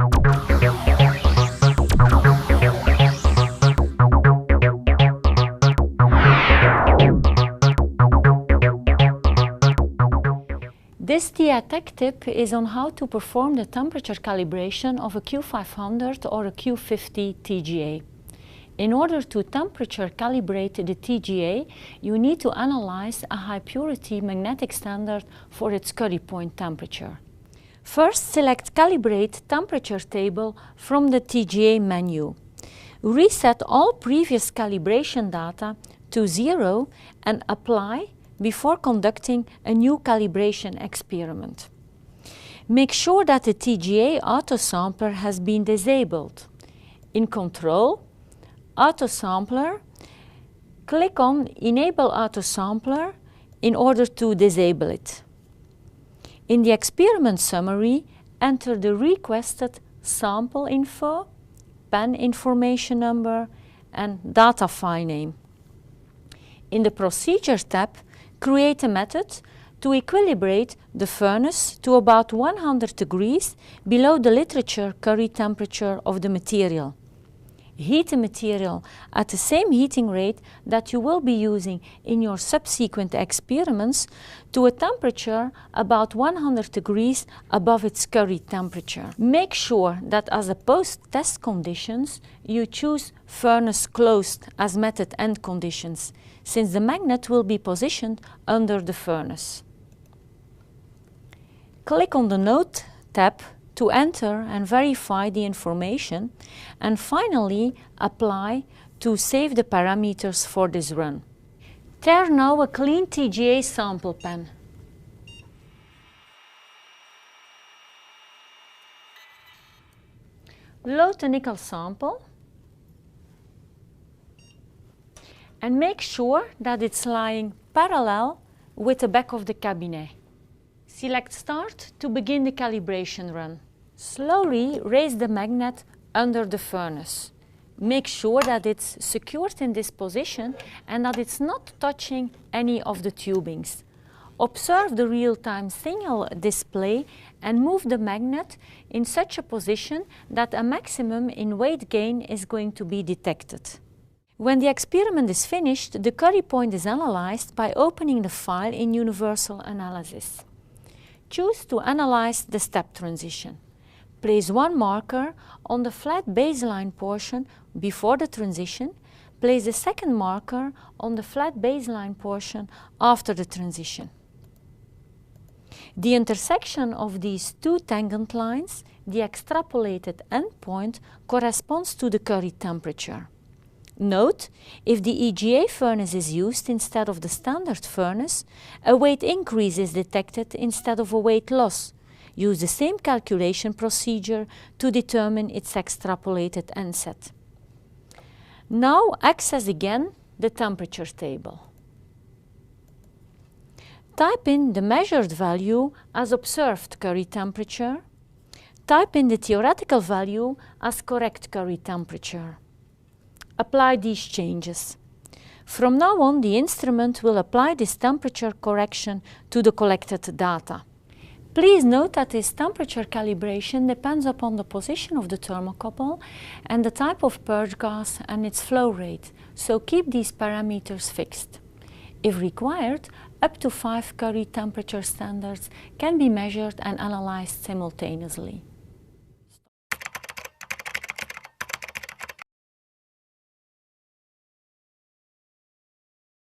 This TIA Tech tip is on how to perform the temperature calibration of a Q500 or a Q50 TGA. In order to temperature calibrate the TGA, you need to analyze a high purity magnetic standard for its Curie point temperature. First, select Calibrate Temperature Table from the TGA menu. Reset all previous calibration data to 0 and apply before conducting a new calibration experiment. Make sure that the TGA autosampler has been disabled. In Control, Autosampler, click on Enable Autosampler in order to disable it. In the experiment summary, enter the requested sample info, pen information number, and data file name. In the Procedure tab, create a method to equilibrate the furnace to about 100 degrees below the literature Curie temperature of the material. Heat the material at the same heating rate that you will be using in your subsequent experiments to a temperature about 100 degrees above its Curie temperature. Make sure that as a post-test conditions, you choose furnace closed as method end conditions, since the magnet will be positioned under the furnace. Click on the Note tab to enter and verify the information, and finally apply to save the parameters for this run. Tear now a clean TGA sample pen. Load the nickel sample and make sure that it's lying parallel with the back of the cabinet. Select Start to begin the calibration run. Slowly raise the magnet under the furnace. Make sure that it's secured in this position and that it's not touching any of the tubings. Observe the real-time signal display and move the magnet in such a position that a maximum in weight gain is going to be detected. When the experiment is finished, the Curie point is analyzed by opening the file in Universal Analysis. Choose to analyze the step transition. Place one marker on the flat baseline portion before the transition. Place the second marker on the flat baseline portion after the transition. The intersection of these two tangent lines, the extrapolated endpoint, corresponds to the Curie temperature. Note, if the EGA furnace is used instead of the standard furnace, a weight increase is detected instead of a weight loss. Use the same calculation procedure to determine its extrapolated end set. Now access again the temperature table. Type in the measured value as observed Curie temperature. Type in the theoretical value as correct Curie temperature. Apply these changes. From now on, the instrument will apply this temperature correction to the collected data. Please note that this temperature calibration depends upon the position of the thermocouple and the type of purge gas and its flow rate, so keep these parameters fixed. If required, up to 5 Curie temperature standards can be measured and analyzed simultaneously.